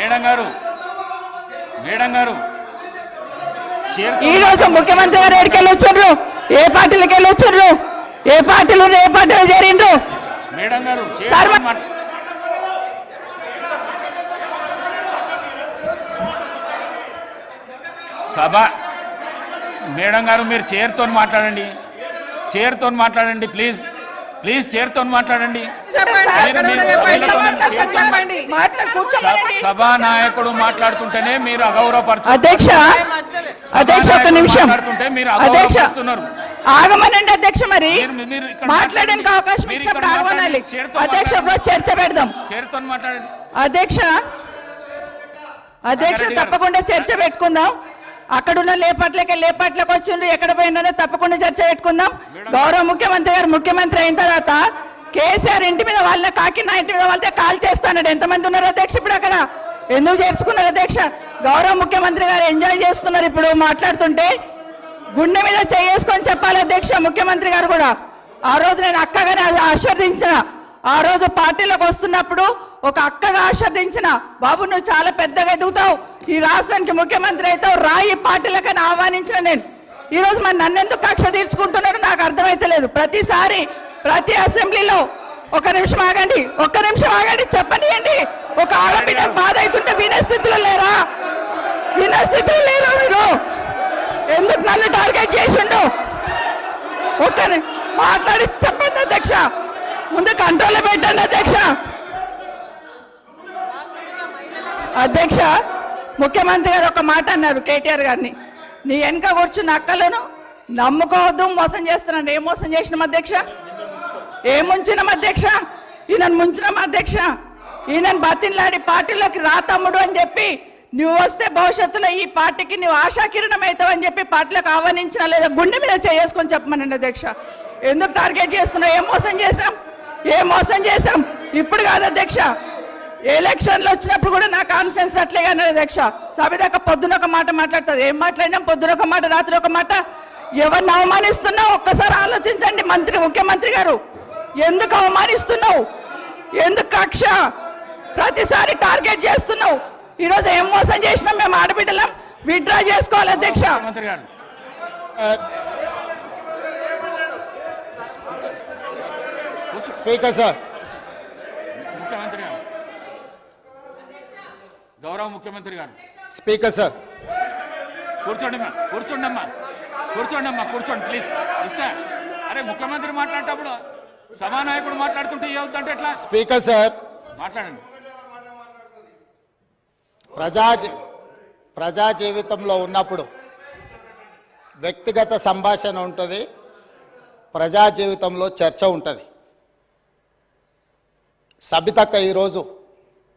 Madam గారు ఈ రోజు ముఖ్యమంత్రి గారు ఎక్కడికి వచ్చారు? ఏ పార్టీలకు వెళ్ళి వచ్చారు? ఏ పార్టీలో చేరిండ్రు? మేడం గారు సభ మేడం గారు మీరు చైర్తో మాట్లాడండి ప్లీజ్ చైర్తో మాట్లాడండి. సభా నాయకుడు మాట్లాడుతుంటేనే మీరు అగౌరవపరుస్తున్నారు. అధ్యక్ష ఒక్క నిమిషం ఆగమనండి అధ్యక్ష. మరి మాట్లాడడానికి అవకాశం ఇచ్చినప్పుడు ఆగమనాలి అధ్యక్ష. చర్చ పెడదాం. చైర్తో మాట్లాడండి అధ్యక్ష. తప్పకుండా చర్చ పెట్టుకుందాం. అక్కడున్న లేపట్లకు వచ్చిండ్రు, ఎక్కడ పోయిందో తప్పకుండా చర్చ పెట్టుకుందాం. గౌరవ ముఖ్యమంత్రి గారు ముఖ్యమంత్రి అయిన తర్వాత కేసీఆర్ ఇంటి మీద వాళ్ళ కాకినా ఇంటి మీద వాళ్ళతో కాల్ చేస్తానడు. ఎంతమంది ఉన్నారు అధ్యక్ష? ఇప్పుడు అక్కడ ఎందుకు చేర్చుకున్నారు అధ్యక్ష? గౌరవ ముఖ్యమంత్రి గారు ఎంజాయ్ చేస్తున్నారు. ఇప్పుడు మాట్లాడుతుంటే గుండె మీద చేసుకొని చెప్పాలి అధ్యక్ష. ముఖ్యమంత్రి గారు కూడా ఆ రోజు నేను అక్కగానే ఆశీర్వదించిన, ఆ రోజు పార్టీలోకి వస్తున్నప్పుడు ఒక అక్కగా ఆశీర్వదించిన, బాబు నువ్వు చాలా పెద్దగా ఎదుగుతావు, ఈ రాష్ట్రానికి ముఖ్యమంత్రి అవుతావు, రాయి పార్టీలకని ఆహ్వానించిన నేను. ఈ రోజు మరి నన్నెందుకు కక్ష తీర్చుకుంటున్నారో నాకు అర్థమైతలేదు. ప్రతిసారి ప్రతి అసెంబ్లీలో ఒక్క నిమిషం ఆగండి చెప్పనియండి. ఒక ఆడబిడ్డ బాధ అవుతుంటే వినే స్థితిలో లేరా మీరు? ఎందుకు నన్ను టార్గెట్ చేసిండు? ఒక్కని మాట్లాడి చెప్పండి అధ్యక్ష. ముందు కంట్రోల్లో పెట్టండి అధ్యక్ష. ముఖ్యమంత్రి గారు ఒక మాట అన్నారు కేటీఆర్ గారిని, నీ వెనక కూర్చున్న అక్కలను నమ్ముకోవద్దు, మోసం చేస్తున్నాను. ఏం మోసం చేసినాం అధ్యక్ష? ఏం ముంచినాం అధ్యక్ష? ఈయనను ముంచినాం అధ్యక్ష. ఈయనను బతిన్లాడి పార్టీలోకి రా తమ్ముడు అని చెప్పి, నువ్వు వస్తే భవిష్యత్తులో ఈ పార్టీకి నువ్వు ఆశాకిరణం అవుతావు అని చెప్పి పార్టీలకు ఆహ్వానించిన, లేదా గుండె మీద చేసుకొని చెప్పమనండి అధ్యక్ష. ఎందుకు టార్గెట్ చేస్తున్నావు? ఏం మోసం చేశాం? ఇప్పుడు కాదు అధ్యక్ష, ఎలక్షన్లు వచ్చినప్పుడు కూడా నా కాన్ఫిడెన్స్ అట్లేగా అధ్యక్ష. సభ దాకా పొద్దున ఒక మాట మాట్లాడుతుంది. ఏం మాట్లాడినాం? పొద్దున ఒక మాట, రాత్రి ఒక మాట. ఎవరిని అవమానిస్తున్నావు ఒక్కసారి ఆలోచించండి ముఖ్యమంత్రి గారు. ఎందుకు అవమానిస్తున్నావు? ఎందుకు కక్ష? ప్రతిసారి టార్గెట్ చేస్తున్నావు. ఈరోజు ఏం మోసం చేసినాం? మేము ఆడబిడ్డలం విత్డ్రా చేసుకోవాలి అధ్యక్ష. స్పీకర్ సార్, గౌరవ ముఖ్యమంత్రి గారు. స్పీకర్ సార్, కూర్చోండి ప్లీజ్. అరే ముఖ్యమంత్రి మాట్లాడేటప్పుడు సభానాయకుడు మాట్లాడుతుంటే ఏమవుతుందంటే ఎట్లా? స్పీకర్ సార్ మాట్లాడండి. ప్రజా జీవితంలో ఉన్నప్పుడు వ్యక్తిగత సంభాషణ ఉంటుంది, ప్రజా జీవితంలో చర్చ ఉంటుంది. సబితక్క ఈరోజు